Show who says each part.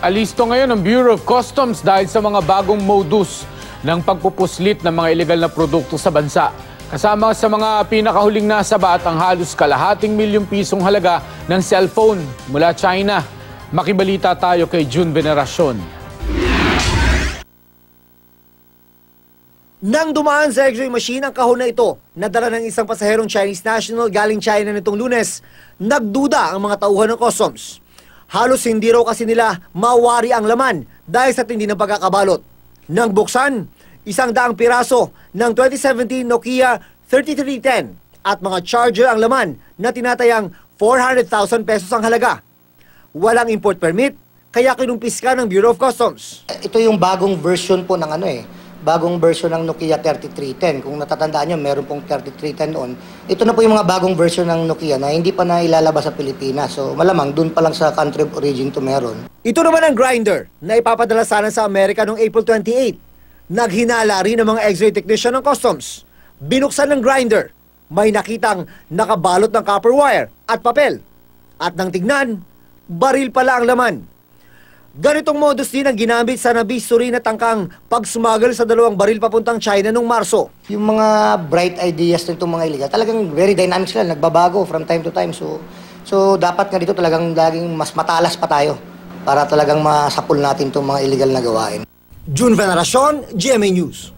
Speaker 1: Alisto ngayon ang Bureau of Customs dahil sa mga bagong modus ng pagpupuslit ng mga ilegal na produkto sa bansa. Kasama sa mga pinakahuling nasabat ang halos kalahating milyong pisong halaga ng cellphone mula China. Makibalita tayo kay June Veneracion.
Speaker 2: Nang dumaan sa X-ray machine ang kahon na ito, nadala ng isang pasaherong Chinese national galing China nitong Lunes, nagduda ang mga tauhan ng customs. Halos hindi raw kasi nila mawari ang laman dahil sa tindi ng pagkakabalot. Nang buksan, 100 piraso ng 2017 Nokia 3310 at mga charger ang laman na tinatayang 400,000 pesos ang halaga. Walang import permit, kaya kinumpiska ng Bureau of Customs.
Speaker 3: Ito yung bagong version po ng bagong version ng Nokia 3310. Kung natatandaan nyo, meron pong 3310 noon. Ito na po yung mga bagong version ng Nokia na hindi pa na ilalabas sa Pilipinas. So malamang dun pa lang sa country of origin to meron.
Speaker 2: Ito naman ang grinder na ipapadala sana sa Amerika noong April 28. Naghinala rin ng mga X-ray technician ng customs. Binuksan ng grinder, may nakitang nakabalot ng copper wire at papel. At nang tignan, baril pala ang laman. Ganitong modus din ang ginamit sa nabisuri na tangkang pagsumagal sa 2 baril papuntang China noong Marso.
Speaker 3: Yung mga bright ideas nitong mga illegal, talagang very dynamic sila, nagbabago from time to time. So dapat nga dito talagang laging mas matalas pa tayo para talagang masapul natin itong mga illegal na gawain.
Speaker 2: June Veneracion, GMA News.